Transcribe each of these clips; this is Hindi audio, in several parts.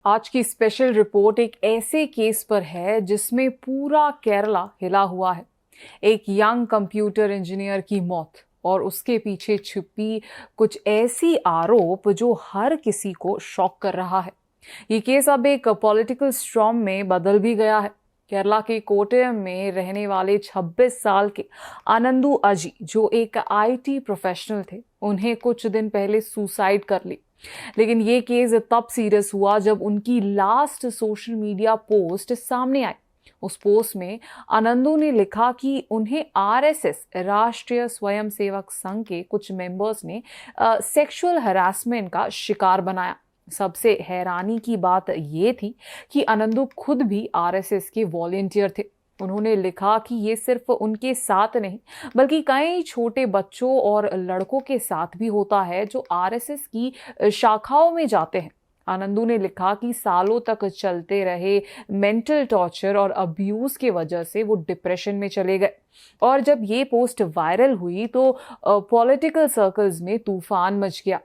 आज की स्पेशल रिपोर्ट एक ऐसे केस पर है जिसमें पूरा केरला हिला हुआ है। एक यंग कंप्यूटर इंजीनियर की मौत और उसके पीछे छिपी कुछ ऐसी आरोप जो हर किसी को शॉक कर रहा है। ये केस अब एक पॉलिटिकल स्टॉर्म में बदल भी गया है। केरला के कोट्टयम में रहने वाले 26 साल के आनंदू अजी, जो एक आईटी प्रोफेशनल थे, उन्हें कुछ दिन पहले सुसाइड कर ली। लेकिन ये केस तब सीरियस हुआ जब उनकी लास्ट सोशल मीडिया पोस्ट सामने आई। उस पोस्ट में आनंदू ने लिखा कि उन्हें आरएसएस राष्ट्रीय स्वयंसेवक संघ के कुछ मेंबर्स ने सेक्सुअल हरासमेंट का शिकार बनाया। सबसे हैरानी की बात ये थी कि आनंदू खुद भी आरएसएस के वॉलेंटियर थे। उन्होंने लिखा कि ये सिर्फ उनके साथ नहीं बल्कि कई छोटे बच्चों और लड़कों के साथ भी होता है जो आरएसएस की शाखाओं में जाते हैं। आनंदू ने लिखा कि सालों तक चलते रहे मेंटल टॉर्चर और अब्यूज के वजह से वो डिप्रेशन में चले गए। और जब ये पोस्ट वायरल हुई तो पॉलिटिकल सर्कल्स में तूफान मच गया।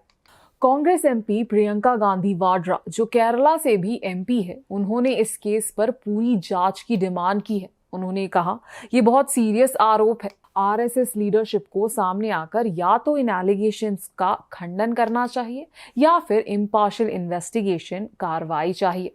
कांग्रेस एमपी प्रियंका गांधी वाड्रा, जो केरला से भी एमपी है, उन्होंने इस केस पर पूरी जांच की डिमांड की है। उन्होंने कहा, ये बहुत सीरियस आरोप है। आरएसएस लीडरशिप को सामने आकर या तो इन एलिगेशंस का खंडन करना चाहिए या फिर इम्पार्शियल इन्वेस्टिगेशन कार्रवाई चाहिए।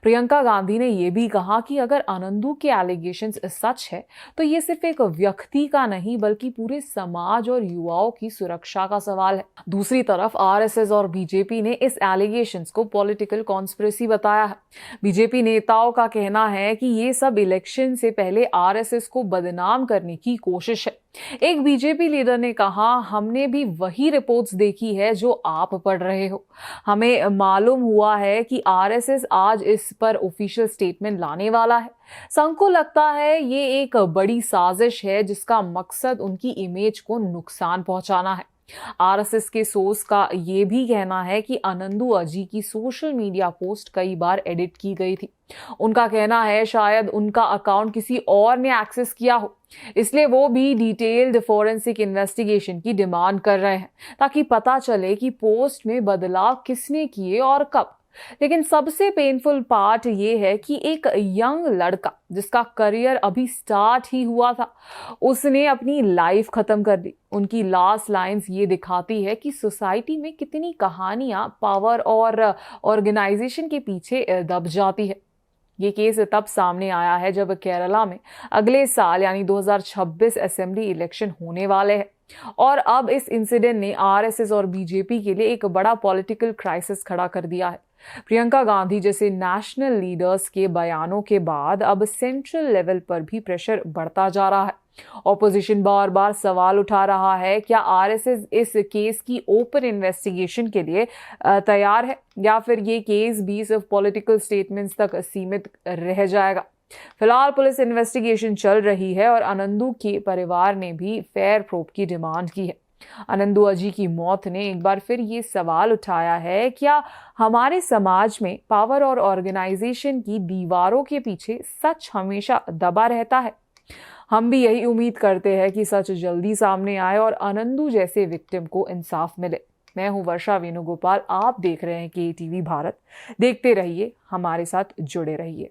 प्रियंका गांधी ने यह भी कहा कि अगर आनंदू के एलिगेशंस सच है तो ये सिर्फ एक व्यक्ति का नहीं बल्कि पूरे समाज और युवाओं की सुरक्षा का सवाल है। दूसरी तरफ आरएसएस और बीजेपी ने इस एलिगेशंस को पॉलिटिकल कॉन्स्पिरेसी बताया है। बीजेपी नेताओं का कहना है कि ये सब इलेक्शन से पहले आरएसएस को बदनाम करने की कोशिश है। एक बीजेपी लीडर ने कहा, हमने भी वही रिपोर्ट्स देखी है जो आप पढ़ रहे हो। हमें मालूम हुआ है कि आरएसएस आज इस पर ऑफिशियल स्टेटमेंट लाने वाला है। संघ को लगता है ये एक बड़ी साजिश है जिसका मकसद उनकी इमेज को नुकसान पहुंचाना है। आरएसएस के सोर्स का ये भी कहना है कि आनंदू अजी की सोशल मीडिया पोस्ट कई बार एडिट की गई थी। उनका कहना है शायद उनका अकाउंट किसी और ने एक्सेस किया हो, इसलिए वो भी डिटेल्ड फोरेंसिक इन्वेस्टिगेशन की डिमांड कर रहे हैं ताकि पता चले कि पोस्ट में बदलाव किसने किए और कब। लेकिन सबसे पेनफुल पार्ट ये है कि एक यंग लड़का जिसका करियर अभी स्टार्ट ही हुआ था, उसने अपनी लाइफ खत्म कर दी। उनकी लास्ट लाइंस ये दिखाती है कि सोसाइटी में कितनी कहानियां पावर और ऑर्गेनाइजेशन के पीछे दब जाती है। ये केस तब सामने आया है जब केरला में अगले साल यानी 2026 असेंबली इलेक्शन होने वाले हैं और अब इस इंसिडेंट ने आरएसएस और बीजेपी के लिए एक बड़ा पॉलिटिकल क्राइसिस खड़ा कर दिया है। प्रियंका गांधी जैसे नेशनल लीडर्स के बयानों के बाद अब सेंट्रल लेवल पर भी प्रेशर बढ़ता जा रहा है। ऑपोजिशन बार बार सवाल उठा रहा है, क्या आरएसएस इस केस की ओपन इन्वेस्टिगेशन के लिए तैयार है या फिर ये केस भी सिर्फ पॉलिटिकल स्टेटमेंट्स तक सीमित रह जाएगा। फिलहाल पुलिस इन्वेस्टिगेशन चल रही है और आनंदू के परिवार ने भी फेयर प्रूफ की डिमांड की है। आनंदू अजी की मौत ने एक बार फिर ये सवाल उठाया है, क्या हमारे समाज में पावर और ऑर्गेनाइजेशन की दीवारों के पीछे सच हमेशा दबा रहता है। हम भी यही उम्मीद करते हैं कि सच जल्दी सामने आए और आनंदू जैसे विक्टिम को इंसाफ मिले। मैं हूं वर्षा वेणुगोपाल, आप देख रहे हैं केटीवी भारत। देखते रहिए, हमारे साथ जुड़े रहिए।